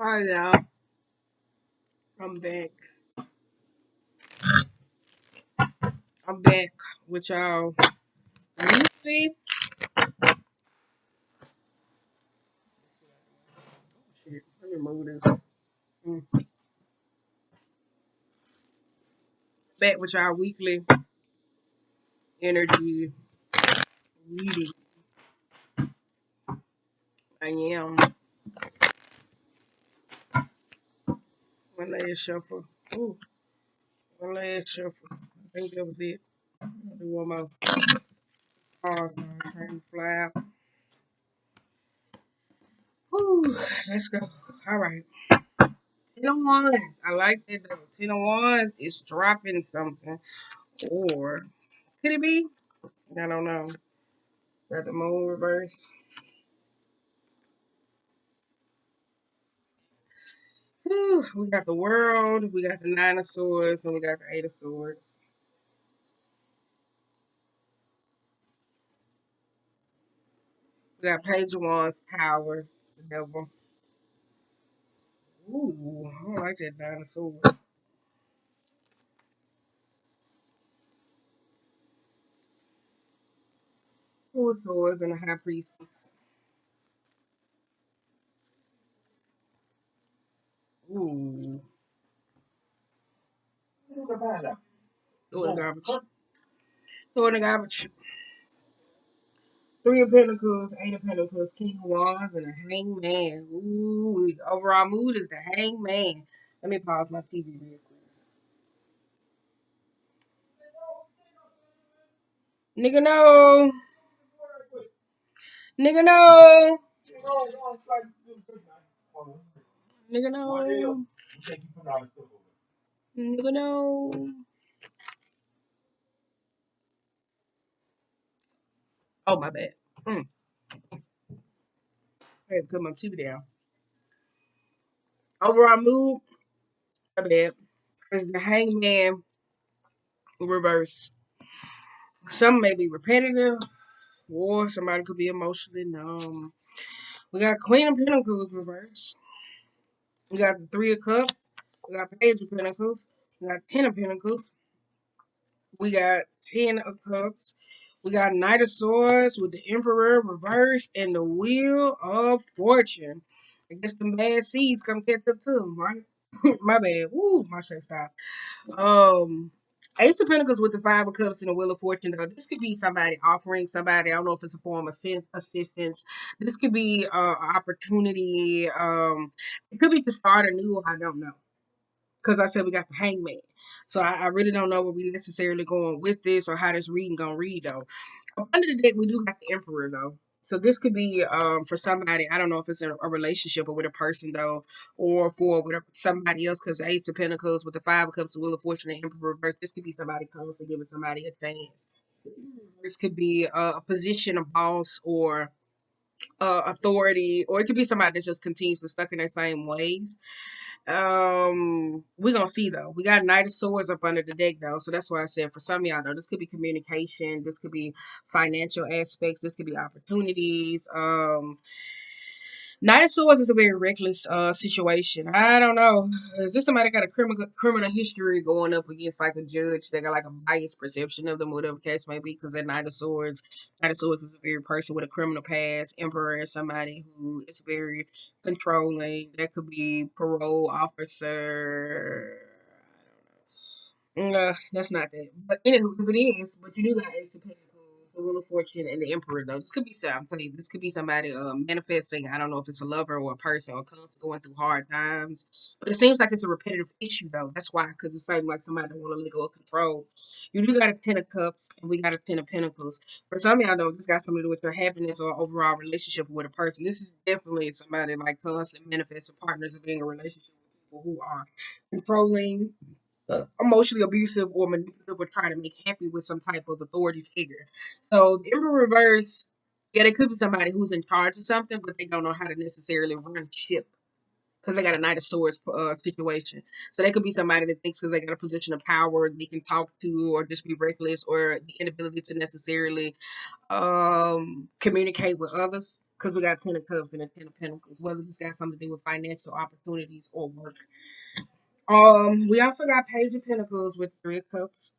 Hi y'all, I'm back. I'm back with y'all. Usually, shit, let me move this. Mm. Back with y'all weekly energy reading. I am one last shuffle. Ooh, one last shuffle. I think that was it. I'll do one more. Card, trying to fly out. Whew, let's go. All right. 10 of Wands. I like that though. 10 of Wands is dropping something. Or could it be? I don't know. Got the moon reverse. Whew, we got the world, we got the 9 of Swords, and we got the 8 of Swords. We got Page of Wands, Tower, the Devil. Ooh, I don't like that 9 of Swords. 2 of Swords and the High Priestess. Ooh, throw in the garbage. Throw in the garbage. 3 of Pentacles, 8 of Pentacles, King of Wands, and a Hangman. Ooh, overall mood is the Hangman. Let me pause my TV real quick. Nigga, no. Nigga, no. Nigga, no. Nigga, no. Oh, my bad. I had to cut my TV down. Overall mood, my bad. Is the Hangman reverse. Some may be repetitive, or somebody could be emotionally numb. We got Queen of Pentacles reverse. We got the 3 of Cups. We got Page of Pentacles. We got 10 of Pentacles. We got 10 of Cups. We got Knight of Swords with the Emperor reverse and the Wheel of Fortune. I guess the bad seeds come catch up to them, right? My bad. Woo, my shirt stopped. Um, Ace of Pentacles with the 5 of Cups and the Wheel of Fortune. Though this could be somebody offering somebody. I don't know if it's a form of assistance. This could be opportunity. It could be to start anew. I don't know because I said we got the Hangman. So I really don't know where we necessarily going with this or how this reading gonna read though. Under the deck, we do got the Emperor though. So this could be for somebody. I don't know if it's a relationship or with a person though, or for with somebody else. Because the Ace of Pentacles with the 5 of Cups, the Wheel of Fortune, and Emperor reverse. This could be somebody comes to giving somebody a chance. This could be a position, a boss, or authority, or it could be somebody that just continues to stuck in their same ways. We're gonna see though. We got Knight of Swords up under the deck though, so that's why I said for some of y'all though, this could be communication, this could be financial aspects, this could be opportunities. Knight of Swords is a very reckless situation. I don't know. Is this somebody got a criminal history going up against like a judge that got like a biased perception of them, whatever the case may be? Because that Knight of Swords is a very person with a criminal past. Emperor is somebody who is very controlling. That could be parole officer. That's not that. But anywho, if it is, but you do got Ace of Pentacles, the Wheel of Fortune, and the Emperor though. This could be I'm telling you, this could be somebody manifesting. I don't know if it's a lover or a person or constantly going through hard times. But it seems like it's a repetitive issue though. That's why, because it seems like somebody want to let go of control. You do got a 10 of Cups and we got a 10 of Pentacles. For some of y'all though, this got something to do with your happiness or overall relationship with a person. This is definitely somebody like constantly manifesting partners of being in a relationship with people who are controlling, emotionally abusive or manipulative or trying to make happy with some type of authority figure. So the Emperor reverse, yeah, they could be somebody who's in charge of something, but they don't know how to necessarily run ship because they got a Knight of Swords situation. So they could be somebody that thinks because they got a position of power they can talk to or just be reckless or the inability to necessarily communicate with others. because we got Ten of Cups and a Ten of Pentacles, whether it's got something to do with financial opportunities or work. We also got Page of Pentacles with Three of Cups,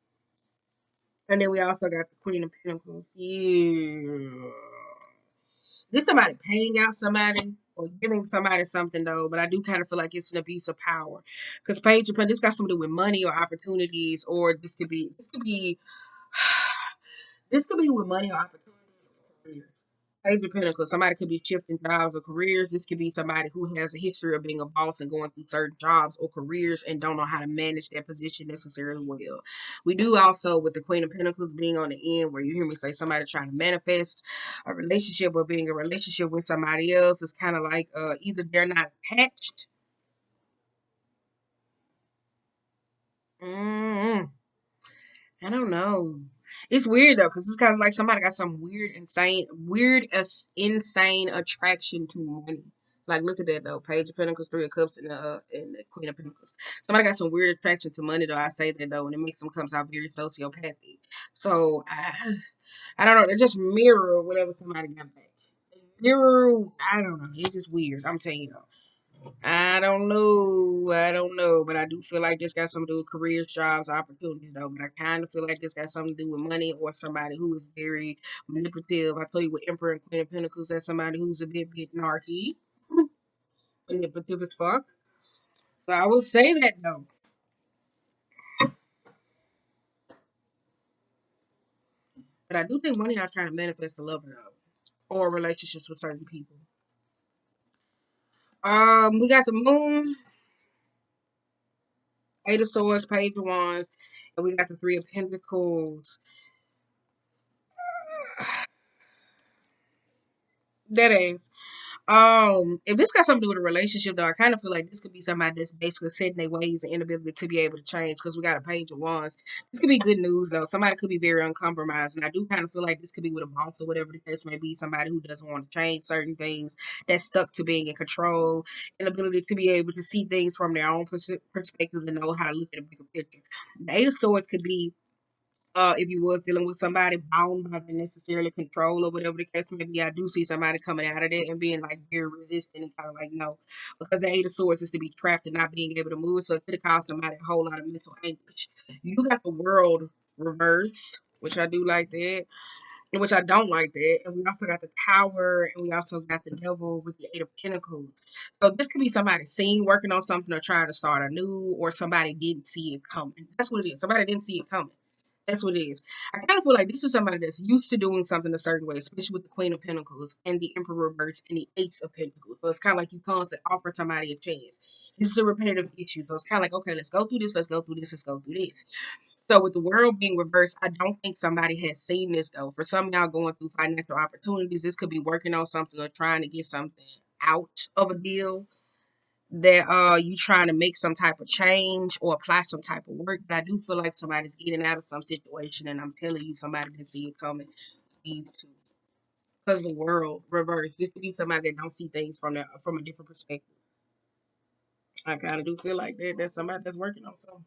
and then we also got the Queen of Pentacles. Yeah. This somebody paying out somebody or giving somebody something though, but I do kind of feel like it's an abuse of power. Because Page of Pentacles, this got something to do with money or opportunities, or this could be with money or opportunities or careers. Page of Pentacles, somebody could be shifting jobs or careers. This could be somebody who has a history of being a boss and going through certain jobs or careers and don't know how to manage that position necessarily well. We do also, with the Queen of Pentacles being on the end, where you hear me say somebody trying to manifest a relationship or being in a relationship with somebody else. It's kind of like either they're not attached. Mm, I don't know. It's weird though, because it's kind of like somebody got some insane attraction to money. Like, look at that though. Page of Pentacles, Three of Cups, and the Queen of Pentacles. Somebody got some weird attraction to money though. I say that though, and it makes them comes out very sociopathic. So I don't know. They just mirror whatever somebody got back. They mirror. I don't know. It's just weird. I'm telling you though. I don't know. I don't know. But I do feel like this got something to do with careers, jobs, opportunities, though. But I kind of feel like this got something to do with money or somebody who is very manipulative. I told you with Emperor and Queen of Pentacles, that's somebody who's a bit narky, manipulative as fuck. So I will say that, though. But I do think money are trying to manifest a love, though, or relationships with certain people. We got the Moon, Eight of Swords, Page of Wands, and we got the Three of Pentacles. That is. If this got something to do with a relationship, though, I kind of feel like this could be somebody that's basically setting their ways and inability to be able to change because we got a Page of Wands. This could be good news, though. Somebody could be very uncompromised, and I do kind of feel like this could be with a boss or whatever the case may be. Somebody who doesn't want to change certain things, that's stuck to being in control, inability to be able to see things from their own perspective and know how to look at a bigger picture. The Eight of Swords could be if you was dealing with somebody bound by the necessarily control or whatever the case may be, I do see somebody coming out of that and being like very resistant and kind of like no, because the Eight of Swords is to be trapped and not being able to move, so it could have caused somebody a whole lot of mental anguish. You got the World reversed, which I do like that, and which I don't like that, and we also got the Tower, and we also got the Devil with the Eight of Pentacles. So this could be somebody seen working on something or trying to start anew, or somebody didn't see it coming. That's what it is. Somebody didn't see it coming. That's what it is. I kind of feel like this is somebody that's used to doing something a certain way, especially with the Queen of Pentacles and the Emperor reverse and the Ace of Pentacles. So it's kind of like you constantly offer somebody a chance. This is a repetitive issue. So it's kind of like, okay, let's go through this, let's go through this, let's go through this. So with the world being reversed, I don't think somebody has seen this though. For some of y'all going through financial opportunities, this could be working on something or trying to get something out of a deal that you trying to make some type of change or apply some type of work. But I do feel like somebody's getting out of some situation, and I'm telling you, somebody can see it coming. These two, because the world reversed. This could be somebody that don't see things from a different perspective. I kind of do feel like that. That's somebody that's working on something.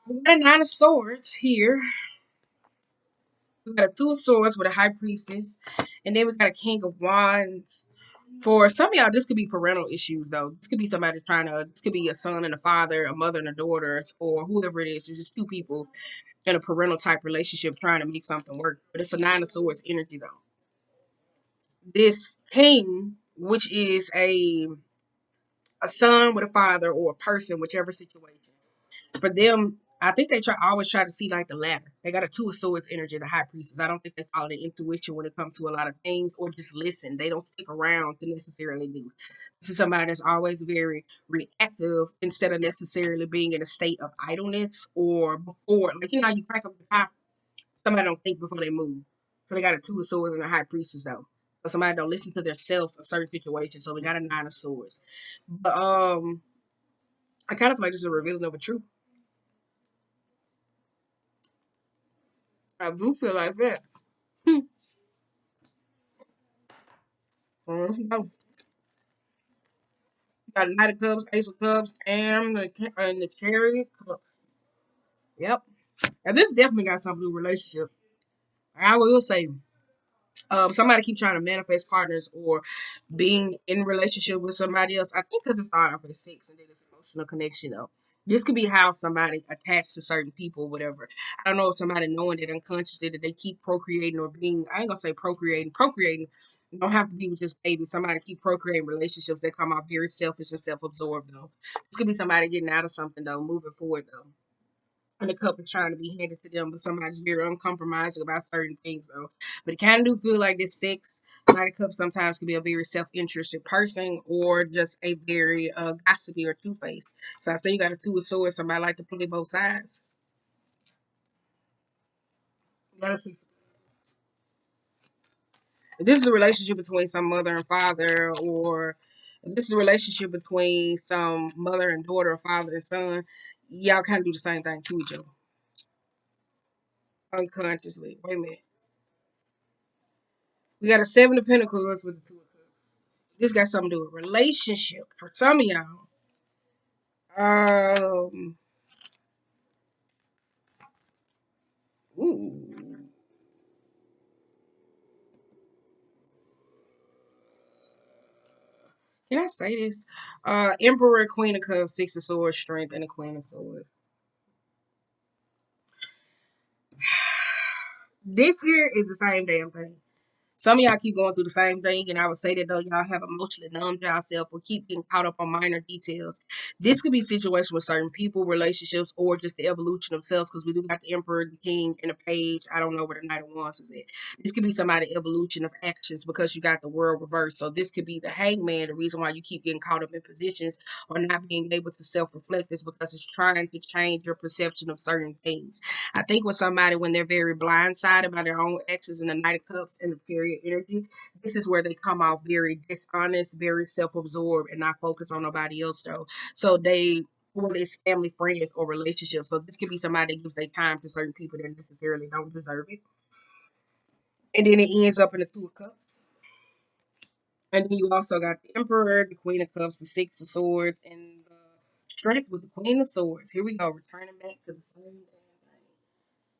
We got a Nine of Swords here. We got a Two of Swords with a High Priestess, and then we got a King of Wands. For some of y'all, this could be parental issues, though. This could be somebody this could be a son and a father, a mother and a daughter, or whoever it is. It's just two people in a parental type relationship trying to make something work. But it's a Nine of Swords energy, though. This king, which is a son with a father or a person, whichever situation. For them, I think they always try to see like the ladder. They got a Two of Swords energy, the High Priestess. I don't think they follow their intuition when it comes to a lot of things or just listen. They don't stick around to necessarily do. This is somebody that's always very reactive instead of necessarily being in a state of idleness or before. Like, you know, you crack up the car, somebody don't think before they move. So they got a Two of Swords and a High Priestess though. So somebody don't listen to themselves in certain situations. So we got a Nine of Swords. But I kind of feel like this is a revealing of a truth. I do feel like that. Let's go. Got Knight of Cups, Ace of Cups, and the Chariot Cups. Yep. And this definitely got something to do with relationship. I will say, Somebody keep trying to manifest partners or being in relationship with somebody else. I think because it started off at six and then it's emotional connection though. This could be how somebody attached to certain people, whatever. I don't know if somebody knowing that unconsciously that they keep procreating or being, I ain't gonna say procreating. You don't have to be with just babies. Somebody keep procreating relationships that come out very selfish and self-absorbed though. This could be somebody getting out of something though, moving forward though. And the cup is trying to be handed to them, but somebody's very uncompromising about certain things though. But it kind of do feel like this six Knight of Cups sometimes can be a very self-interested person or just a very gossipy or two-faced. So I say you got a two of swords, somebody like to play both sides. You gotta see. If this is a relationship between some mother and father, or if this is a relationship between some mother and daughter or father and son, y'all kind of do the same thing to each other unconsciously. Wait a minute. We got a seven of pentacles with the two of cups. This got something to do with relationship for some of y'all. Um, ooh. Can I say this? Emperor, Queen of Cups, Six of Swords, Strength, and the Queen of Swords. This here is the same damn thing. Some of y'all keep going through the same thing, and I would say that though y'all have emotionally numbed yourself or keep getting caught up on minor details. This could be situations with certain people, relationships, or just the evolution of selves. Because we do got the Emperor, the King, and the Page. I don't know where the Knight of Wands is at. This could be somebody's evolution of actions because you got the world reversed. So this could be the Hangman. The reason why you keep getting caught up in positions or not being able to self-reflect is because it's trying to change your perception of certain things. I think with somebody when they're very blindsided by their own actions in the Knight of Cups and the Chariot energy, this is where they come out very dishonest, very self-absorbed, and not focus on nobody else though. So they or it's family, friends, or relationships. So this could be somebody that gives their time to certain people that necessarily don't deserve it. And then it ends up in the Two of Cups. And then you also got the Emperor, the Queen of Cups, the Six of Swords, and the Strength with the Queen of Swords. Here we go, returning back to the same thing.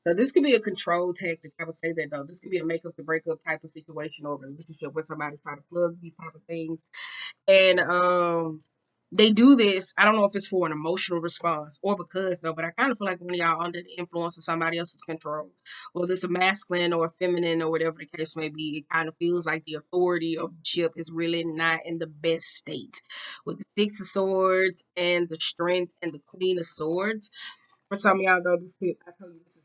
So this could be a control tactic. I would say that though. This could be a make up to break up type of situation or relationship where somebody try to plug these type of things. And they do this. I don't know if it's for an emotional response or because though, but I kind of feel like when y'all under the influence of somebody else's control, whether it's a masculine or a feminine or whatever the case may be, it kind of feels like the authority of the ship is really not in the best state. With the Six of Swords and the Strength and the Queen of Swords, for some of y'all though, this tip, I tell you this is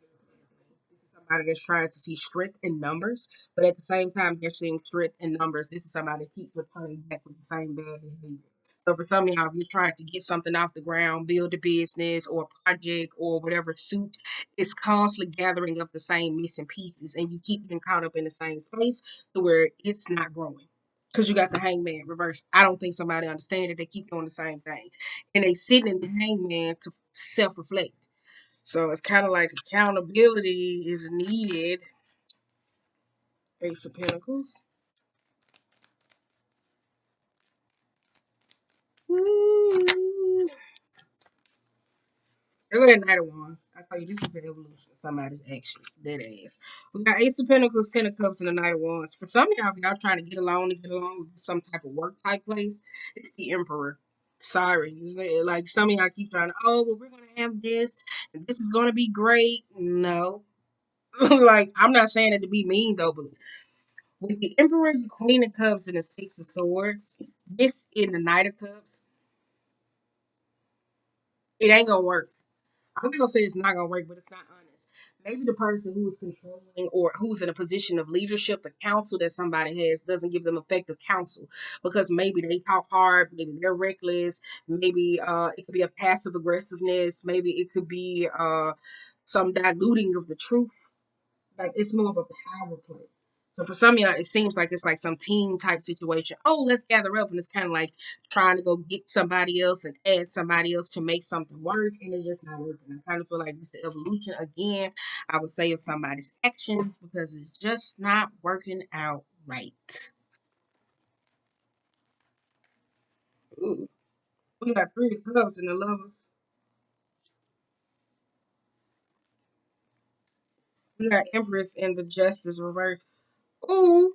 somebody that's trying to see strength in numbers, but at the same time they're seeing strength in numbers. This is somebody that keeps returning back with the same bad behavior. So for some of y'all, if you're trying to get something off the ground, build a business or a project or whatever suit, it's constantly gathering up the same missing pieces and you keep getting caught up in the same space to where it's not growing. Because you got the hangman reversed. I don't think somebody understands that they keep doing the same thing. And they sitting in the hangman to self-reflect. So it's kind of like accountability is needed. Ace of Pentacles. Woo. Look at that Knight of Wands. I tell you, this is an evolution of somebody's actions. Dead ass. We got Ace of Pentacles, Ten of Cups, and the Knight of Wands. For some of y'all, if y'all trying to get along with some type of work type place, it's the Emperor. Sorry. Like some of y'all keep trying to, oh, well, we're going to have this, and this is going to be great. No. Like, I'm not saying it to be mean, though, but with the Emperor, the Queen of Cups, and the Six of Swords, this in the Knight of Cups, it ain't gonna work. I'm not gonna say it's not gonna work, but it's not honest. Maybe the person who's controlling or who's in a position of leadership, the counsel that somebody has doesn't give them effective counsel because maybe they talk hard, maybe they're reckless, maybe it could be a passive aggressiveness, maybe it could be some diluting of the truth. Like it's more of a power play. So for some of y'all, it seems like it's like some team type situation. Oh, let's gather up, and it's kind of like trying to go get somebody else and add somebody else to make something work, and it's just not working. I kind of feel like it's the evolution again. I would say of somebody's actions because it's just not working out right. Ooh. We got three of cups and the lovers. We got Empress and the Justice reversed. Ooh,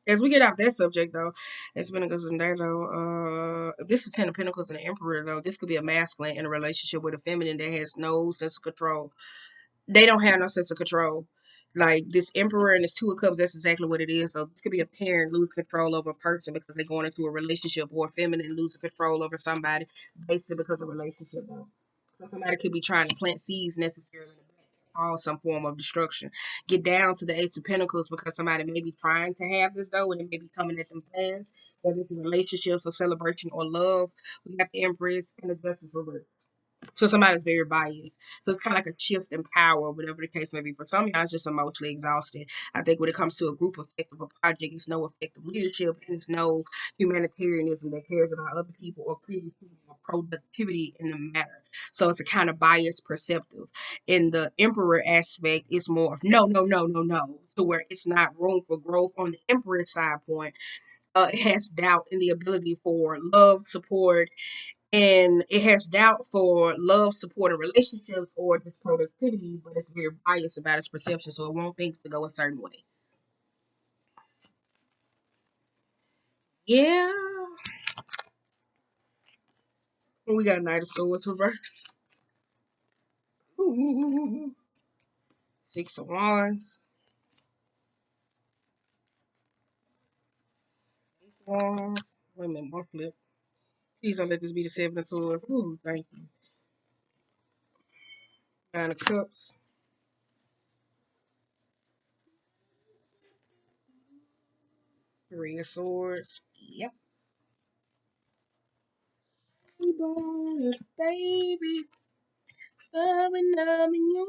as we get off that subject though, as Pentacles and there though, this is Ten of Pentacles and the Emperor though. This could be a masculine in a relationship with a feminine that has no sense of control. They don't have no sense of control. Like this Emperor and this Two of Cups, that's exactly what it is. So this could be a parent losing control over a person because they're going into a relationship, or a feminine losing control over somebody basically because of a relationship. Though. So somebody could be trying to plant seeds necessarily cause some form of destruction. Get down to the Ace of Pentacles because somebody may be trying to have this though, and it may be coming at them fast, whether it's relationships or celebration or love. We got the Empress and the Justice reversed. So somebody's very biased. So it's kind of like a shift in power, whatever the case may be. For some of y'all, it's just emotionally exhausted. I think when it comes to a group effective, a project, it's no effective leadership and it's no humanitarianism that cares about other people or creativity or productivity in the matter. So it's a kind of biased perceptive. In the emperor aspect, it's more of no, no, no, no, no. So where it's not room for growth on the emperor side point, it has doubt in the ability for love, support, and it has doubt for love, support, and relationships or just productivity, but it's very biased about its perception, so it won't think to go a certain way. Yeah, we got Knight of Swords reverse. Ooh. Six of Wands, Ace of Wands. Wait a minute, one flip. Please don't let this be the Seven of Swords. Ooh, thank you. Nine of Cups, Three of Swords. Yep. We born a baby, loving you.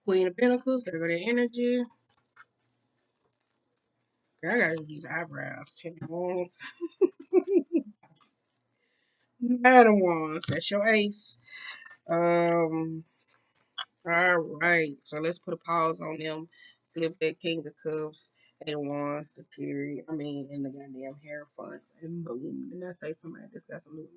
Queen of Pentacles, there go the energy. Girl, I gotta do these eyebrows. 10 of Wands. Nine of Wands. That's your ace. Um. All right. So let's put a pause on them. Flip that King of Cups. 8 of Wands. The period. I mean, in the goddamn hair fun. And boom. Didn't I say somebody just got some new news?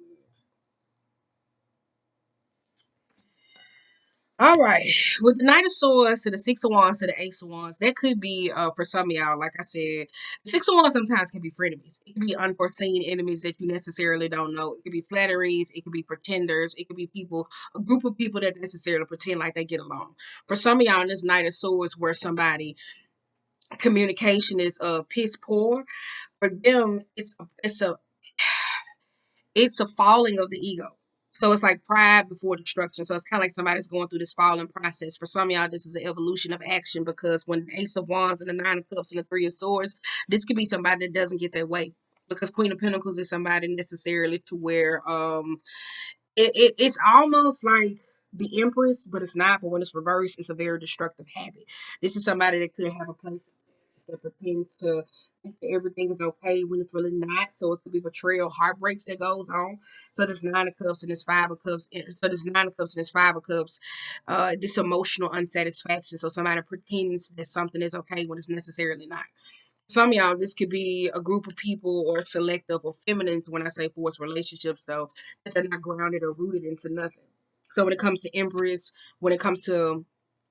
All right, with the Knight of Swords to the Six of Wands to the Ace of Wands, that could be for some of y'all. Like I said, the Six of Wands sometimes can be frenemies. It can be unforeseen enemies that you necessarily don't know. It could be flatteries. It could be pretenders. It could be people, a group of people that necessarily pretend like they get along. For some of y'all, this Knight of Swords, where somebody communication is piss poor. For them, it's a falling of the ego. So it's like pride before destruction. So it's kind of like somebody's going through this falling process. For some of y'all, this is an evolution of action because when the Ace of Wands and the Nine of Cups and the Three of Swords, this could be somebody that doesn't get their way. Because Queen of Pentacles is somebody necessarily to where it's almost like the Empress, but it's not. But when it's reversed, it's a very destructive habit. This is somebody that could have a place that pretends to think that everything is okay when it's really not. So it could be betrayal, heartbreaks that goes on. So there's Nine of Cups and there's Five of Cups. So there's Nine of Cups and there's Five of Cups. This emotional unsatisfaction. So somebody pretends that something is okay when it's necessarily not. Some of y'all, this could be a group of people or selective or feminine when I say forced relationships, though, that they're not grounded or rooted into nothing. So when it comes to Empress, when it comes to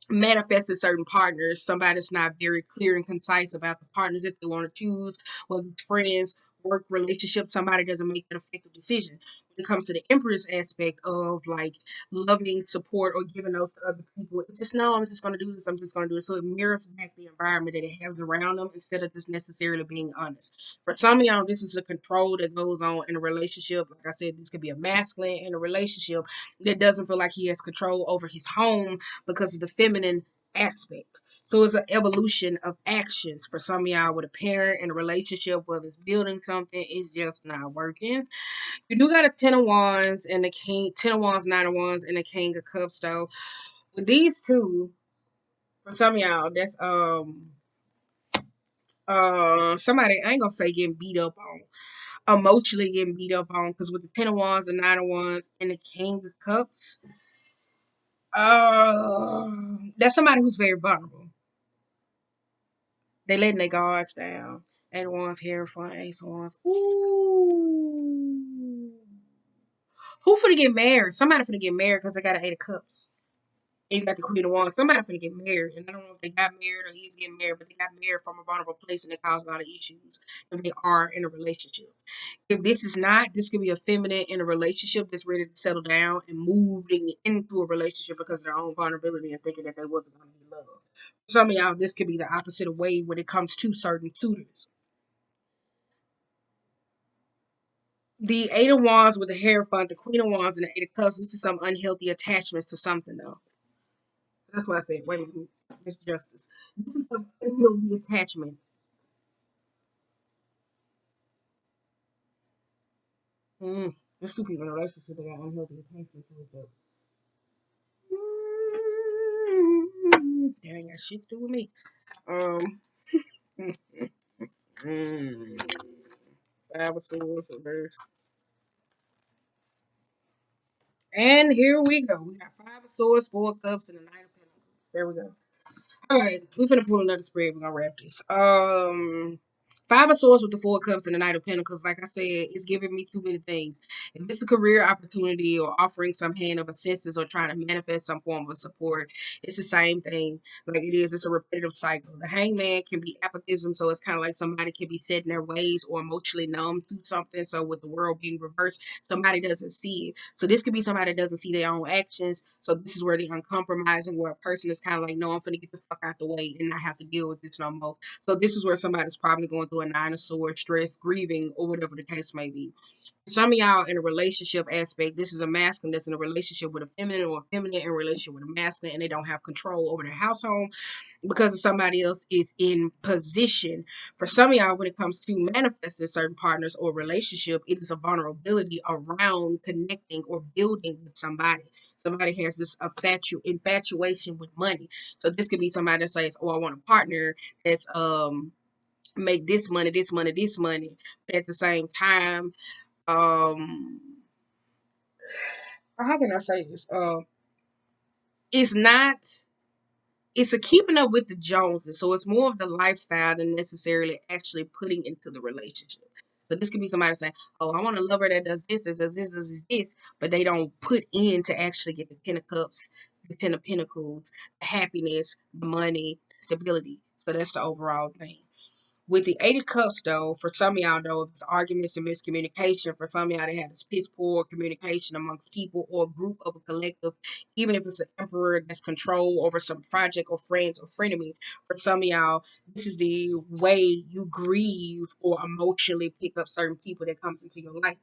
manifesting certain partners, somebody's not very clear and concise about the partners that they want to choose, whether it's friends, work, relationship, somebody doesn't make an effective decision. When it comes to the Empress aspect of like loving, support, or giving those to other people, it's just no, I'm just going to do this, I'm just going to do it. So it mirrors back the environment that it has around them instead of just necessarily being honest. For some of y'all, this is a control that goes on in a relationship. Like I said, this could be a masculine in a relationship that doesn't feel like he has control over his home because of the feminine aspect. So it's an evolution of actions for some of y'all with a parent in a relationship, whether it's building something, it's just not working. You do got a 10 of Wands and the King, 10 of Wands, 9 of Wands, and the King of Cups though. With these two, for some of y'all, that's somebody I ain't gonna say getting beat up on, emotionally getting beat up on, because with the 10 of Wands, the 9 of Wands, and the King of Cups, that's somebody who's very vulnerable. They letting their guards down. 8 of Wands, hair fun, Ace of Wands. Ooh. Who finna get married? Somebody finna get married because they got an Eight of Cups. And you got the Queen of Wands. Somebody finna get married. And I don't know if they got married or he's getting married, but they got married from a vulnerable place and it caused a lot of issues if they are in a relationship. If this is not, this could be a feminine in a relationship that's ready to settle down and moving into a relationship because of their own vulnerability and thinking that they wasn't going to be loved. For some of y'all, this could be the opposite of way when it comes to certain suitors. The Eight of Wands with the Hierophant, the Queen of Wands, and the Eight of Cups, this is some unhealthy attachments to something, though. That's why I said, wait a minute, Miss Justice. This is some unhealthy attachment. There's two people in a relationship that got unhealthy attachments to each other. That ain't got shit to do with me. Um, Five of Swords reverse. And here we go. We got Five of Swords, Four of Cups, and the Knight of Pentacles. There we go. All right, we finna pull another spread. We're gonna wrap this. Five of Swords with the Four of Cups and the Knight of Pentacles. Like I said, it's giving me too many things. If it's a career opportunity or offering some hand of assistance or trying to manifest some form of support, it's the same thing. Like it is, it's a repetitive cycle. The Hangman can be apathism, so it's kind of like somebody can be set in their ways or emotionally numb to something. So with the world being reversed, somebody doesn't see it. So this could be somebody that doesn't see their own actions. So this is where the uncompromising, where a person is kind of like, no, I'm finna get the fuck out the way and not have to deal with this no more. So this is where somebody's probably going through a Nine of Swords, stress, grieving, or whatever the case may be. Some of y'all in a relationship aspect, this is a masculine that's in a relationship with a feminine or a feminine in a relationship with a masculine, and they don't have control over their household because of somebody else is in position. For some of y'all, when it comes to manifesting certain partners or relationship, it is a vulnerability around connecting or building with somebody. Somebody has this infatuation with money. So this could be somebody that says, "Oh, I want a partner that's make this money, this money, this money." But at the same time, um, how can I say this? It's not. It's a keeping up with the Joneses, so it's more of the lifestyle than necessarily actually putting into the relationship. So this could be somebody saying, "Oh, I want a lover that does this, does this, does this," but they don't put in to actually get the Ten of Cups, the Ten of Pentacles, the happiness, the money, stability. So that's the overall thing. With the Eight of Cups, though, for some of y'all, though, it's arguments and miscommunication. For some of y'all, they have this piss poor communication amongst people or a group of a collective, even if it's an emperor that's control over some project or friends or frenemy. For some of y'all, this is the way you grieve or emotionally pick up certain people that comes into your life.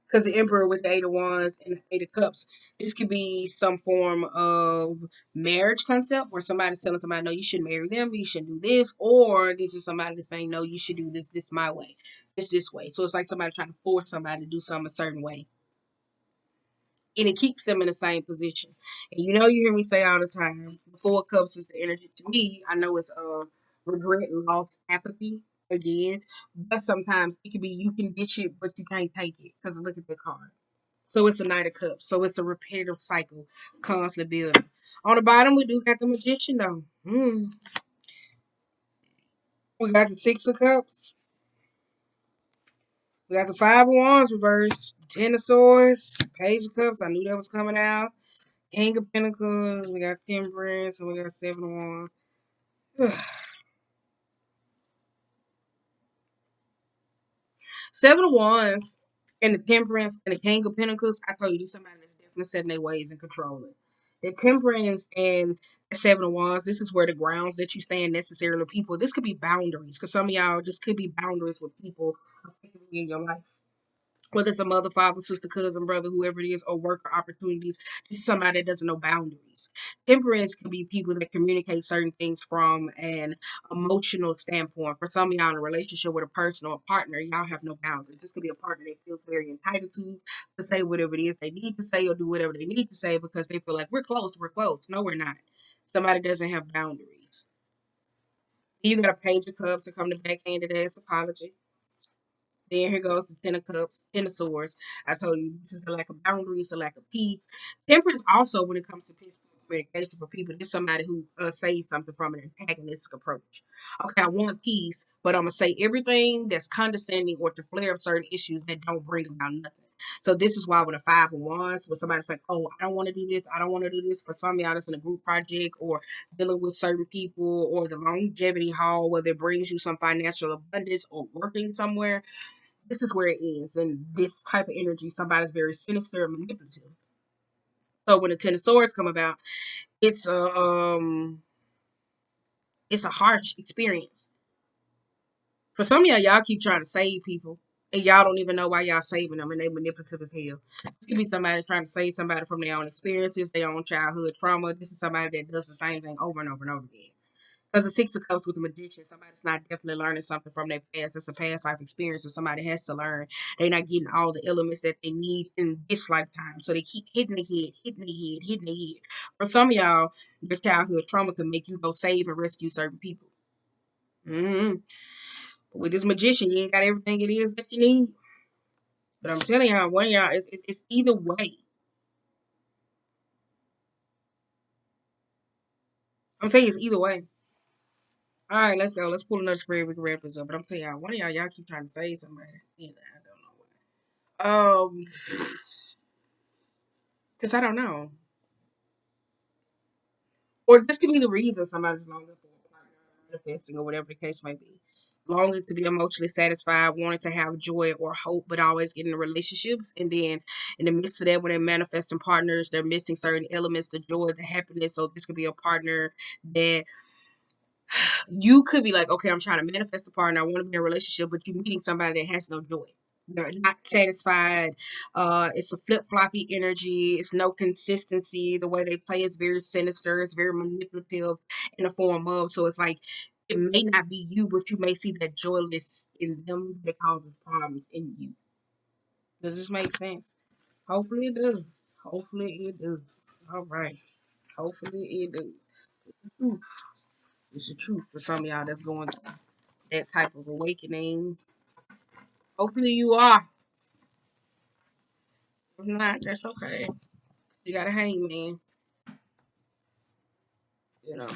Because the Emperor with the Eight of Wands and the Eight of Cups, this could be some form of marriage concept where somebody's telling somebody, no, you shouldn't marry them, you shouldn't do this, or this is somebody that's saying, no, you should do this my way, this way. So it's like somebody trying to force somebody to do something a certain way. And it keeps them in the same position. And you know, you hear me say all the time, the Four of Cups is the energy. To me, I know it's regret, loss, apathy again, but sometimes it can be you can ditch it, but you can't take it because look at the card. So it's a Knight of Cups. So it's a repetitive cycle, constantly building. On the bottom, we do got the Magician, though. We got the Six of Cups. We got the Five of Wands reverse. Ten of Swords. Page of Cups. I knew that was coming out. King of Pentacles. We got Temperance. And we got Seven of Wands. Seven of Wands and the Temperance and the King of Pentacles. I told you, this somebody that's definitely setting their ways and controlling. The Temperance and the Seven of Wands, this is where the grounds that you stand necessarily people. This could be boundaries because some of y'all just could be boundaries with people in your life, whether it's a mother, father, sister, cousin, brother, whoever it is, or worker opportunities. This is somebody that doesn't know boundaries. Temperance can be people that communicate certain things from an emotional standpoint. For some of y'all in a relationship with a person or a partner, y'all have no boundaries. This could be a partner that feels very entitled to say whatever it is they need to say or do whatever they need to say because they feel like we're close, we're close. No, we're not. Somebody doesn't have boundaries. You got a page of cups to come to backhand of that apology. Then here goes the Ten of Cups, Ten of Swords. I told you this is the lack of boundaries, the lack of peace. Temperance also when it comes to peace. communication for people. There's somebody who says something from an antagonistic approach. Okay, I want peace, but I'm gonna say everything that's condescending or to flare up certain issues that don't bring about nothing. So this is why with a 5 of Wands, when somebody's like, "Oh, I don't want to do this. I don't want to do this," for some of y'all that's in a group project or dealing with certain people or the longevity hall, whether it brings you some financial abundance or working somewhere, this is where it ends. And this type of energy, somebody's very sinister and manipulative. So when the Ten of Swords come about, it's a it's a harsh experience. For some of y'all keep trying to save people, and y'all don't even know why y'all saving them, and they manipulative as hell. This could be somebody trying to save somebody from their own experiences, their own childhood trauma. This is somebody that does the same thing over and over and over again. Because the Six of Cups with the Magician, somebody's not definitely learning something from their past. It's a past life experience, so somebody has to learn. They're not getting all the elements that they need in this lifetime, so they keep hitting the head, hitting the head, hitting the head. For some of y'all, your childhood trauma can make you go save and rescue certain people. Mm-hmm. But with this Magician, you ain't got everything it is that you need. But I'm telling y'all, one of y'all, it's either way. I'm telling you, it's either way. All right, let's go. Let's pull another spread. We can wrap this up. But I'm telling y'all, one of y'all keep trying to save somebody. Yeah, I don't know why. Because I don't know. Or this could be the reason somebody's longing for a partner, manifesting, or whatever the case may be. Longing to be emotionally satisfied, wanting to have joy or hope, but always getting in relationships. And then in the midst of that, when they're manifesting partners, they're missing certain elements, the joy, the happiness. So this could be a partner that you could be like, okay, I'm trying to manifest a partner. I want to be in a relationship, but you're meeting somebody that has no joy. They're not satisfied. It's a flip floppy energy. It's no consistency. The way they play is very sinister. It's very manipulative in the form of. So it's like it may not be you, but you may see that joyless in them that causes problems in you. Does this make sense? Hopefully it does. Hopefully it does. All right. Hopefully it does. Oof. It's the truth for some of y'all that's going through that type of awakening. Hopefully you are. If not, that's okay. You got a hangman, you know.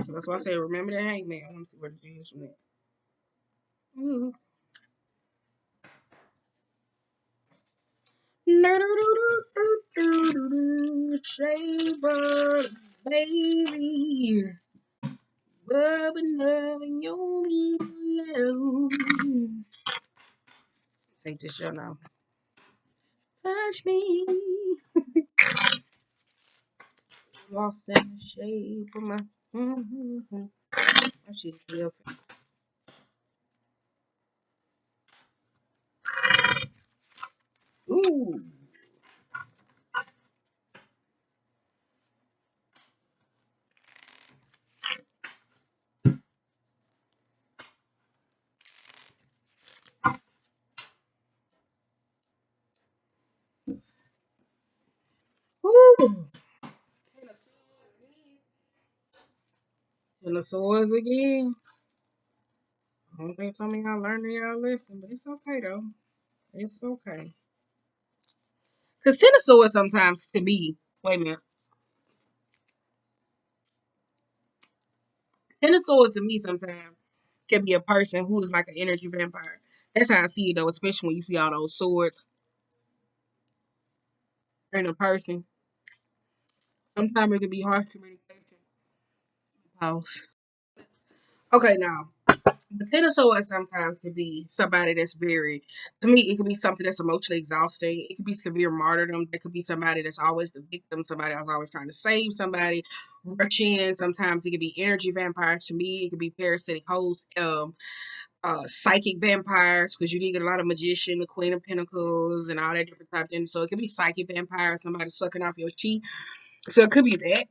So that's why I say remember that hangman. I want to see what it is from there. Ooh. Shaver, baby. Rubbing, loving your love. Take this shit now. Touch me. Lost in the shape of my. Mm-hmm. That shit feels. Ooh. Ooh. And the swords again. I don't think some of y'all learning y'all lesson, but it's okay though. It's okay. Cause ten of swords sometimes to me, wait a minute. Ten of swords to me sometimes can be a person who is like an energy vampire. That's how I see it though, especially when you see all those swords in a person. Sometimes it can be harsh communication. Pause. Okay, now the ten of swords sometimes can be somebody that's very, to me, it could be something that's emotionally exhausting. It could be severe martyrdom. It could be somebody that's always the victim, somebody that's always trying to save somebody, rush in. Sometimes it could be energy vampires to me. It could be parasitic hosts, psychic vampires, because you need a lot of magician, the Queen of Pentacles, and all that different type of things. So it could be psychic vampires, somebody sucking off your chi. So it could be that.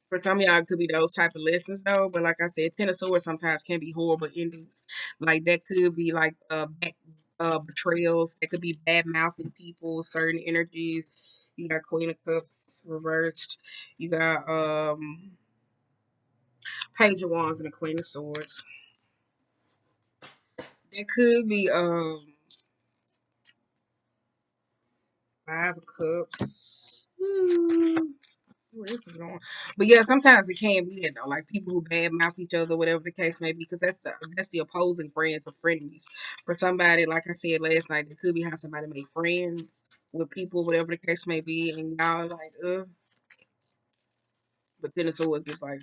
For some of y'all, it could be those type of lessons though. But like I said, Ten of Swords sometimes can be horrible endings. Like that could be like betrayals. That could be bad mouthing people, certain energies. You got Queen of Cups reversed. You got Page of Wands and the Queen of Swords. That could be Five of Cups. Where this is going. But yeah, sometimes it can be that though. Like people who bad mouth each other, whatever the case may be, because that's the opposing friends of frenemies. For somebody, like I said last night, it could be how somebody make friends with people, whatever the case may be, and y'all like, but then it's always just like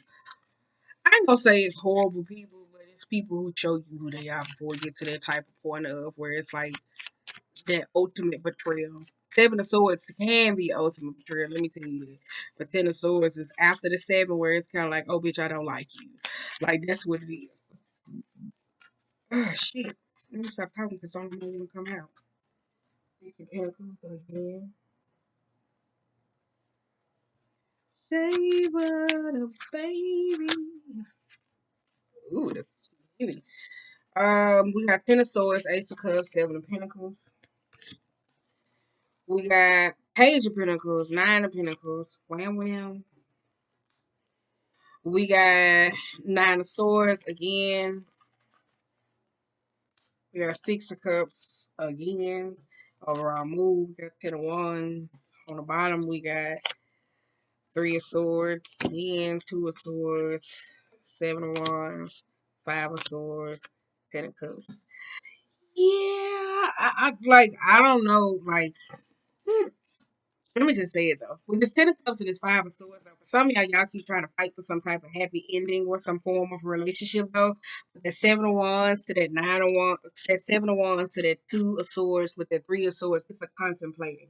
I ain't gonna say it's horrible people, but it's people who show you who they are before it gets to that type of point of where it's like that ultimate betrayal. Seven of Swords can be ultimate betrayal. Let me tell you that. But Ten of Swords is after the seven, where it's kind of like, oh, bitch, I don't like you. Like that's what it is. Ah, shit. Let me stop talking because I'm gonna come out. Six of Pentacles again. Save the baby. Ooh, that's really. We got Ten of Swords, Ace of Cups, Seven of Pentacles. We got Page of Pentacles, Nine of Pentacles, Wham Wham. We got Nine of Swords again. We got Six of Cups again. Overall move, we got Ten of Wands. On the bottom, we got Three of Swords again, Two of Swords, Seven of Wands, Five of Swords, Ten of Cups. Yeah, I don't know, like let me just say it though. With this Ten of Cups and this Five of Swords, though, for some of y'all keep trying to fight for some type of happy ending or some form of relationship though. With that Seven of Wands to that Nine of Wands, that Seven of Wands to that Two of Swords with that Three of Swords, it's a contemplating.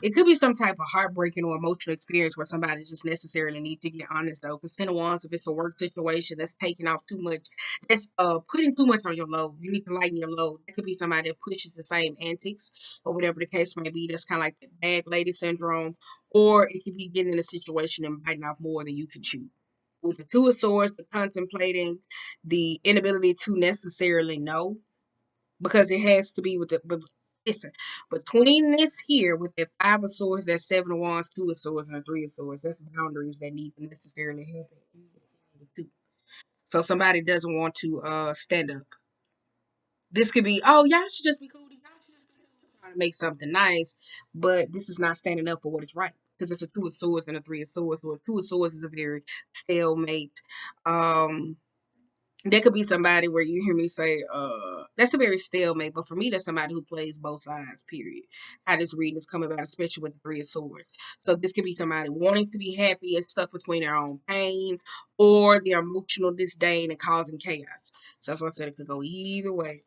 It could be some type of heartbreaking or emotional experience where somebody just necessarily need to get honest though. Because Ten of Wands, if it's a work situation that's taking off too much, that's putting too much on your load. You need to lighten your load. It could be somebody that pushes the same antics or whatever the case may be. That's kind of like the bag lady syndrome. Or it could be getting in a situation and biting off more than you can chew. With the Two of Swords, the contemplating, the inability to necessarily know because it has to be with the but listen, between this here with the Five of Swords, that Seven of Wands, Two of Swords, and the Three of Swords, that's boundaries that need to necessarily happen. So somebody doesn't want to stand up. This could be, oh, y'all should just be cool. Y'all should just be cool. Trying to make something nice, but this is not standing up for what is right. Because it's a Two of Swords and a Three of Swords. So a Two of Swords is a very stalemate, um, there could be somebody where you hear me say, that's a very stalemate, but for me, that's somebody who plays both sides, period. How this reading is coming about, especially with the Three of Swords. So this could be somebody wanting to be happy and stuck between their own pain or their emotional disdain and causing chaos. So that's why I said it could go either way.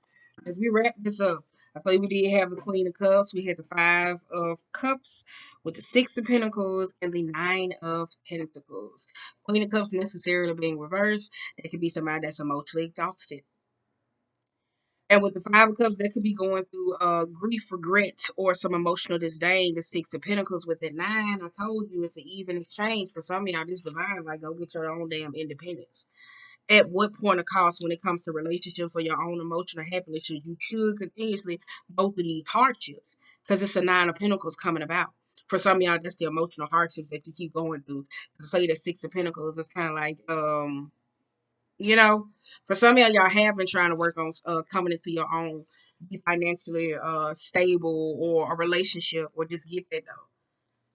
As we wrap this up, I thought we did have the Queen of Cups. We had the Five of Cups with the Six of Pentacles and the Nine of Pentacles. Queen of Cups necessarily being reversed. It could be somebody that's emotionally exhausted. And with the Five of Cups, that could be going through grief, regret, or some emotional disdain. The Six of Pentacles with the Nine, I told you it's an even exchange. For some of y'all, this divine, like go get your own damn independence. At what point of cost when it comes to relationships or your own emotional happiness, you should continuously go through these hardships because it's a Nine of Pentacles coming about. For some of y'all, that's the emotional hardships that you keep going through. To say the Six of Pentacles, it's kind of like, you know, for some of y'all have been trying to work on coming into your own, be financially stable or a relationship or just get that though.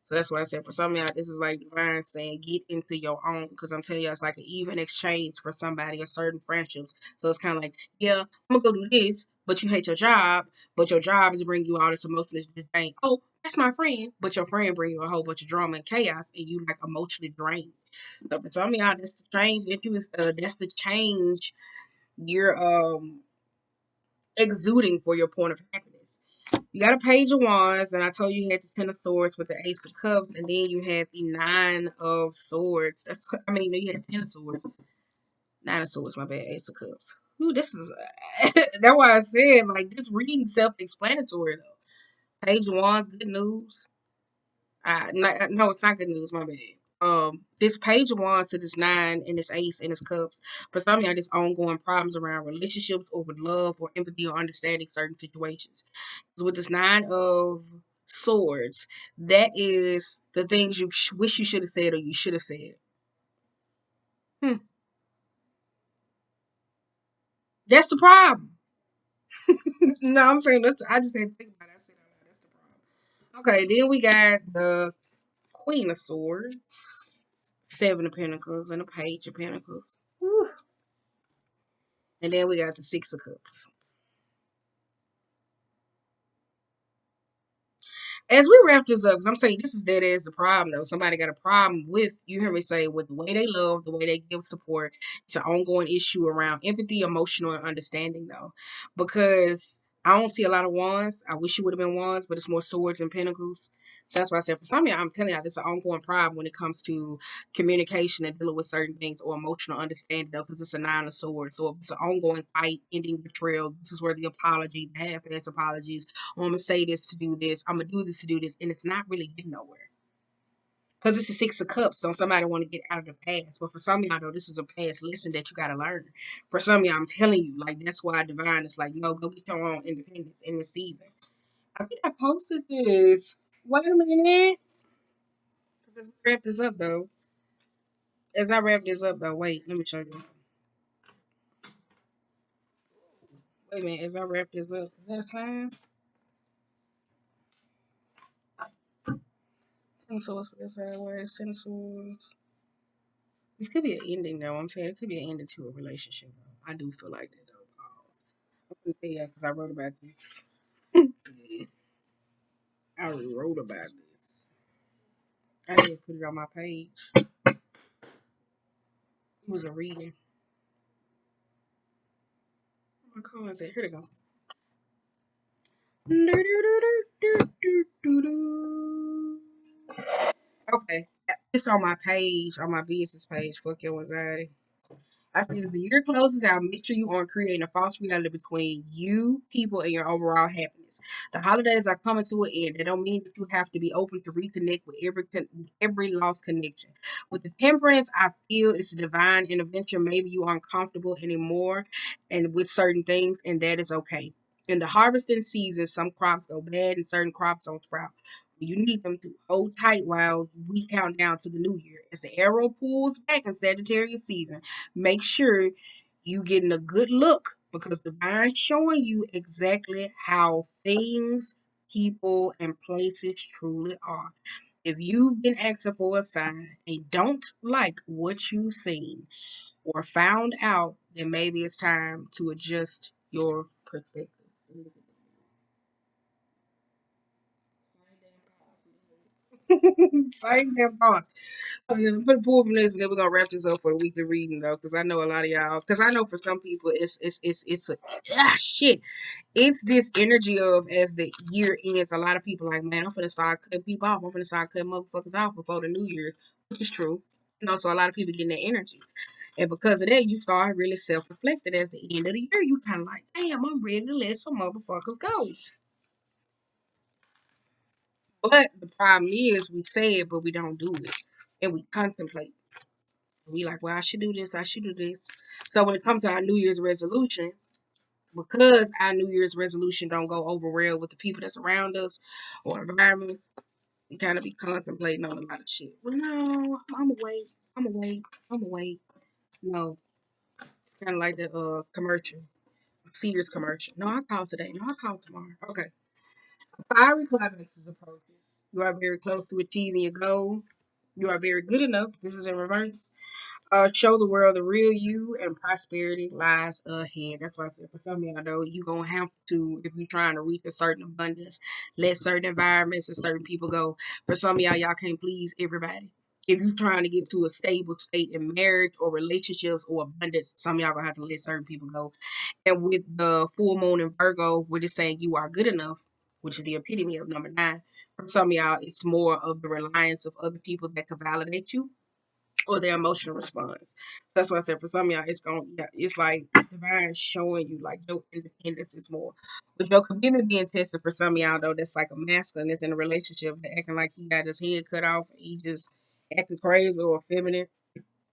So that's what I said. For some of y'all, this is like divine saying, get into your own. Because I'm telling you, it's like an even exchange for somebody or certain friendships. So it's kind of like, yeah, I'm going to go do this, but you hate your job. But your job is bringing you all this emotional disdain. Oh, that's my friend. But your friend bring you a whole bunch of drama and chaos, and you like emotionally drained. So for some of y'all, that's the change that you that's the change you're exuding for your point of happiness. You got a Page of Wands, and I told you you had the Ten of Swords with the Ace of Cups, and then you had the Nine of Swords. I mean, no, you had Ten of Swords, Nine of Swords. My bad, Ace of Cups. Ooh, this is that's why I said like this reading self-explanatory though. Page of Wands, good news. No, it's not good news. My bad. This Page of Wands to this Nine and this Ace and this Cups. For some of y'all, this ongoing problems around relationships or with love or empathy or understanding certain situations. So with this Nine of Swords, that is the things you wish you should have said or you should have said. Hmm. That's the problem. No, I'm saying I just had to think about it. I said, oh, that's the problem. Okay, then we got the Queen of Swords, Seven of Pentacles, and a Page of Pentacles. Whew. And then we got the Six of Cups. As we wrap this up, because I'm saying this is dead as the problem, though. Somebody got a problem with, you hear me say, with the way they love, the way they give support. It's an ongoing issue around empathy, emotional, and understanding, though. Because I don't see a lot of wands. I wish it would have been wands, but it's more swords and pentacles. So that's why I said, for some of y'all, I'm telling y'all, this is an ongoing problem when it comes to communication and dealing with certain things or emotional understanding, though, because it's a nine of swords. So if it's an ongoing fight, ending betrayal, this is where the apology, the half-ass apologies, I'm gonna say this to do this. I'm gonna do this to do this, and it's not really getting nowhere. Because it's a Six of Cups, so somebody want to get out of the past. But for some of y'all, though, this is a past lesson that you gotta learn. For some of y'all, I'm telling you, like that's why divine is like, no, go get your own independence in this season. I think I posted this. Wait a minute. Let's wrap this up though. As I wrap this up though, wait, let me show you. Wait a minute, as I wrap this up, is that time? Ten swords for this side, where's ten swords? This could be an ending though. I'm saying it could be an ending to a relationship though. I do feel like that though. I'm gonna tell you because I wrote about this. I wrote about this. I didn't put it on my page. It was a reading. My cards at here they go. Okay. It's on my page, on my business page. Fuck your anxiety. I said, as the year closes out, make sure you aren't creating a false reality between you, people, and your overall happiness. The holidays are coming to an end. They don't mean that you have to be open to reconnect with every lost connection. With the temperance, I feel it's a divine intervention. Maybe you aren't comfortable anymore and with certain things, and that is okay. In the harvesting season, some crops go bad and certain crops don't sprout. You need them to hold tight while we count down to the new year. As the arrow pulls back in Sagittarius season, make sure you getting a good look because divine's showing you exactly how things, people, and places truly are. If you've been asking for a sign and don't like what you've seen or found out, then maybe it's time to adjust your perspective. Same damn thoughts. Oh, yeah, put a pull from this, and then we're gonna wrap this up for the weekly reading though, because I know a lot of y'all. Because I know for some people, it's a shit. It's this energy of as the year ends, a lot of people like, man, I'm gonna start cutting people off. I'm gonna start cutting motherfuckers off before the new year, which is true. So a lot of people getting that energy, and because of that, you start really self-reflecting. As the end of the year, you kind of like, damn, I'm ready to let some motherfuckers go. But the problem is, we say it, but we don't do it, and we contemplate. We like, well, I should do this, I should do this. So when it comes to our New Year's resolution, because our New Year's resolution don't go over well with the people that's around us or environments, we kind of be contemplating on a lot of shit. Well, no, I'm gonna wait. I'm gonna wait. I'm gonna wait. No, kind of like the commercial, Sears commercial. No, I call today. No, I call tomorrow. Okay. Fiery climax is approaching. You are very close to achieving your goal. You are very good enough. This is in reverse. Show the world the real you, and prosperity lies ahead. That's why I said for some of y'all though, you gonna have to, if you're trying to reach a certain abundance, let certain environments and certain people go. For some of y'all can't please everybody. If you're trying to get to a stable state in marriage or relationships or abundance, some of y'all gonna have to let certain people go. And with the full moon in Virgo, we're just saying you are good enough, which is the epitome of number 9. For some of y'all, it's more of the reliance of other people that can validate you or their emotional response. So that's why I said for some of y'all, it's like divine showing you like your independence is more. With your commitment being tested for some of y'all though, that's like a masculine that's in a relationship that acting like he got his head cut off and he just acting crazy or feminine.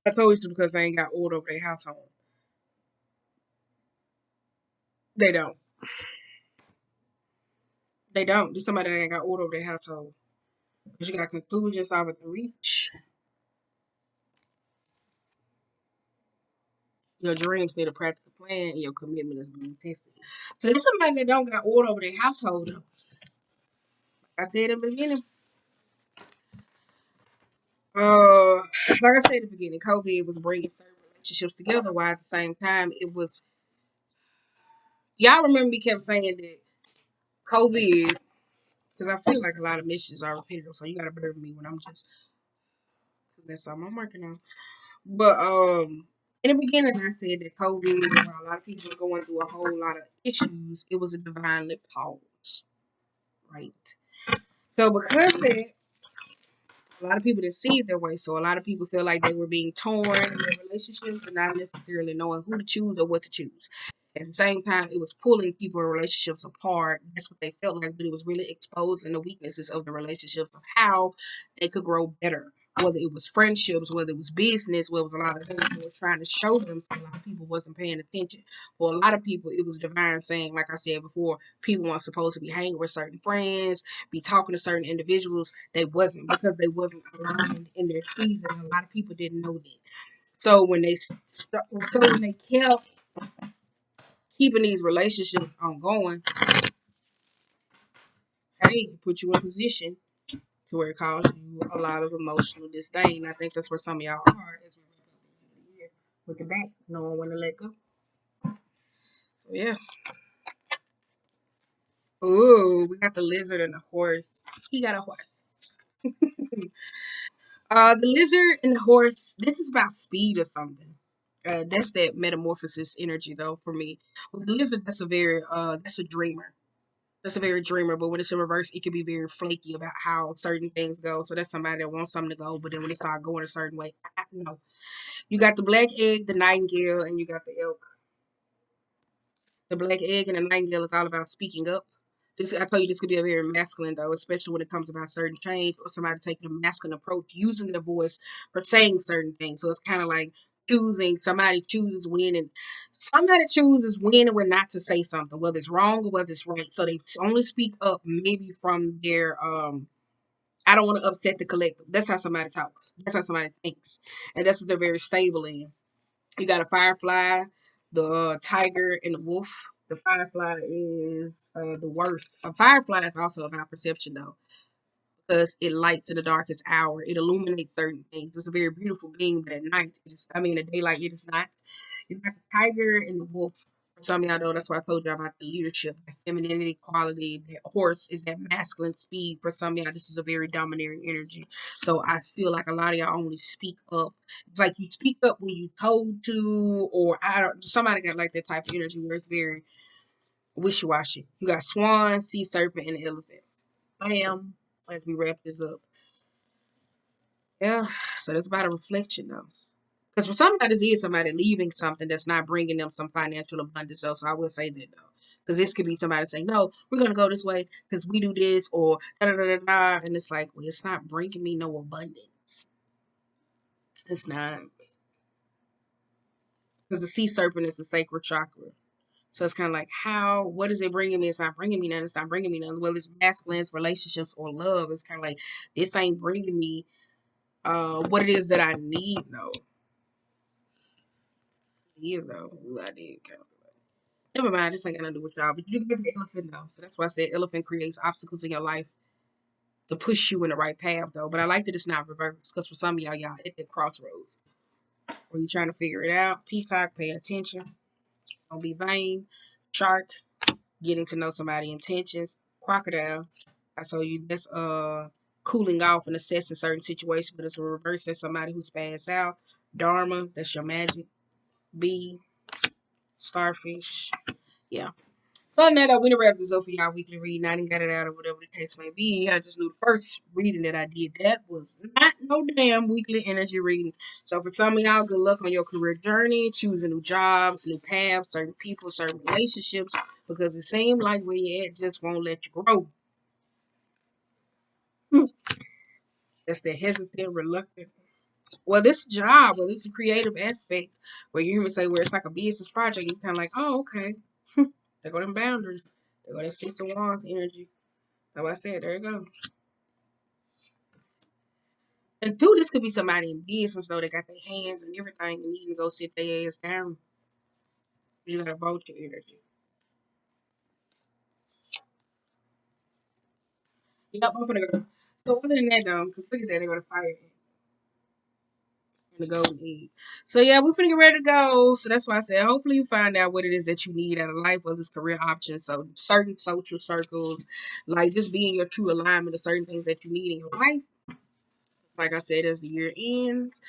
I told you because they ain't got order over their household. They don't. They don't. There's somebody that ain't got order over their household. Because you got conclusions off at the reach. Your dreams need a practical plan and your commitment is being tested. So there's somebody that don't got order over their household though. I said in the beginning, Uh, like I said at the beginning, COVID was bringing certain relationships together. While at the same time, it was y'all remember me kept saying that COVID, because I feel like a lot of messages are repetitive, so you gotta bear with me when I'm just because that's something I'm working on. But in the beginning, I said that COVID, while a lot of people were going through a whole lot of issues, it was a divinely pause, right? So because that, a lot of people didn't see it that way. So a lot of people feel like they were being torn in their relationships and not necessarily knowing who to choose or what to choose. At the same time, it was pulling people in relationships apart. That's what they felt like, but it was really exposing the weaknesses of the relationships of how they could grow better. Whether it was friendships, whether it was business, whether it was a lot of things they were trying to show them, so a lot of people wasn't paying attention. For a lot of people, it was divine saying, like I said before, people weren't supposed to be hanging with certain friends, be talking to certain individuals. They wasn't because they wasn't aligned in their season. A lot of people didn't know that. So when they when they kept keeping these relationships ongoing, hey, it put you in position to where it caused you a lot of emotional disdain. I think that's where some of y'all are as we wrap up the year with the back, knowing when to let go. So yeah. Ooh, we got the lizard and the horse. He got a horse. The lizard and the horse. This is about speed or something. That's that metamorphosis energy though for me. With the lizard, that's a dreamer. That's a very dreamer, but when it's in reverse, it can be very flaky about how certain things go. So that's somebody that wants something to go, but then when it start going a certain way, no. You got the black egg, the nightingale, and you got the elk. The black egg and the nightingale is all about speaking up. This, I tell you, this could be a very masculine though, especially when it comes about certain change or somebody taking a masculine approach, using their voice for saying certain things. So it's kind of like choosing. Somebody chooses when, and somebody chooses when and when not to say something, whether it's wrong or whether it's right. So they only speak up maybe from their I don't want to upset the collective. That's how somebody talks. That's how somebody thinks, and that's what they're very stable in. You got a firefly, the tiger, and the wolf. The firefly is the worth. A firefly is also about perception, though, because it lights in the darkest hour. It illuminates certain things. It's a very beautiful being, but at night, I mean, at daylight, it is not. You got the tiger and the wolf. For some of y'all know, that's why I told y'all about the leadership, the femininity quality. The horse is that masculine speed. For some of y'all, this is a very domineering energy. So I feel like a lot of y'all only speak up. It's like you speak up when you told to, or I don't. Somebody got like that type of energy where it's very wishy washy. You got swan, sea serpent, and elephant. Bam. As we wrap this up, yeah. So that's about a reflection, though. Because for somebody, this is somebody leaving something that's not bringing them some financial abundance, though. So I will say that, though. Because this could be somebody saying, no, we're going to go this way because we do this or da da da da da. And it's like, well, it's not bringing me no abundance. It's not. Because the sea serpent is a sacred chakra. So it's kind of like, what is it bringing me? It's not bringing me nothing. It's not bringing me nothing. Well, it's masculines, relationships, or love. It's kind of like, this ain't bringing me what it is that I need, though. It is, though. Ooh, I did kind of. Never mind, this ain't gonna do with y'all. But you get the elephant though. So that's why I said elephant creates obstacles in your life to push you in the right path though. But I like that it's not reversed because for some of y'all at the crossroads where you're trying to figure it out. Peacock, pay attention. Don't be vain. Shark, getting to know somebody's intentions. Crocodile, I told you that's cooling off and assessing certain situations, but it's a reverse. That's somebody who's passed out. Dharma, that's your magic. Bee, starfish. Yeah. So on that, we done wrap this up for y'all weekly reading. I didn't get it out or whatever the case may be. I just knew the first reading that I did that was not no damn weekly energy reading. So for some of y'all, good luck on your career journey, choosing new jobs, new paths, certain people, certain relationships, because it seems like where you at just won't let you grow. That's the hesitant, reluctant. Well, this job, well, this creative aspect where you hear me say where it's like a business project, you're kind of like, oh, okay. There go them boundaries. There go that Six of Wands energy. Like I said, there you go. And two, this could be somebody in business though. They got their hands and everything and need to go sit their ass down. You gotta vote your energy. Yep, I'm gonna go. So other than that though, because look at that, they go to fire. The golden egg. So yeah, we're finna get ready to go. So that's why I said hopefully you find out what it is that you need out of life, whether it's career options. So certain social circles, like just being your true alignment of certain things that you need in your life. Like I said, as the year ends,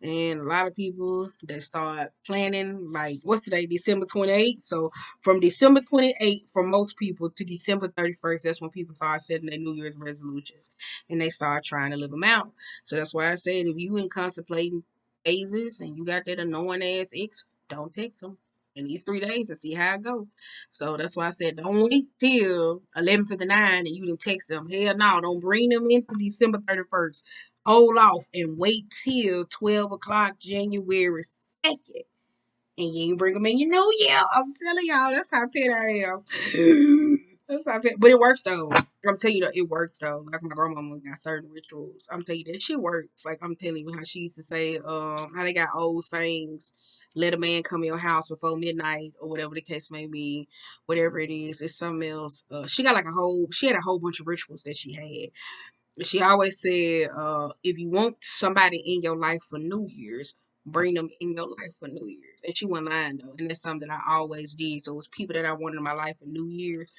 and a lot of people that start planning, like what's today, December 28th. So from December 28th for most people to December 31st, that's when people start setting their New Year's resolutions and they start trying to live them out. So that's why I said if you in contemplating phases and you got that annoying ass ex, don't text them in these 3 days and see how it go. So that's why I said don't wait till 11:59 and you didn't text them. Hell no, don't bring them into December 31st. Hold off and wait till 12 o'clock January 2nd. And you ain't bring them in your new year. I'm telling y'all, that's how pet I am. That's how pet. But it works though. I'm telling you, it works though. Like my grandmama got certain rituals. I'm telling you that shit works. Like I'm telling you how she used to say, how they got old sayings. Let a man come in your house before midnight, or whatever the case may be, whatever it is. It's something else. She had a whole bunch of rituals that she had. She always said, if you want somebody in your life for New Year's, bring them in your life for New Year's. And she wasn't lying though. And that's something that I always did. So it was people that I wanted in my life for New Year's.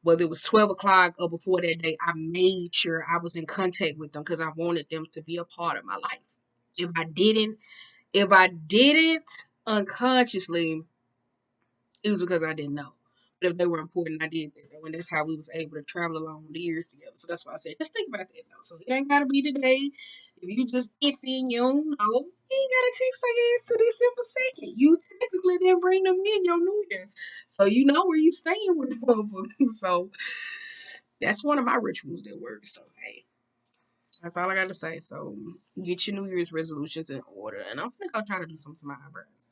Whether it was 12 o'clock or before that day, I made sure I was in contact with them because I wanted them to be a part of my life. If I didn't, if I did it unconsciously, it was because I didn't know. But if they were important, I did that. And that's how we was able to travel along the years together. So that's why I said, just think about that though. So it ain't gotta be today. If you just iffy and you don't know, you ain't gotta text like it's to December 2nd. You typically didn't bring them in your New Year. So you know where you staying with the motherfucker. So that's one of my rituals that works. So hey. That's all I gotta say. So get your New Year's resolutions in order. And I'm gonna go try to do something to my eyebrows.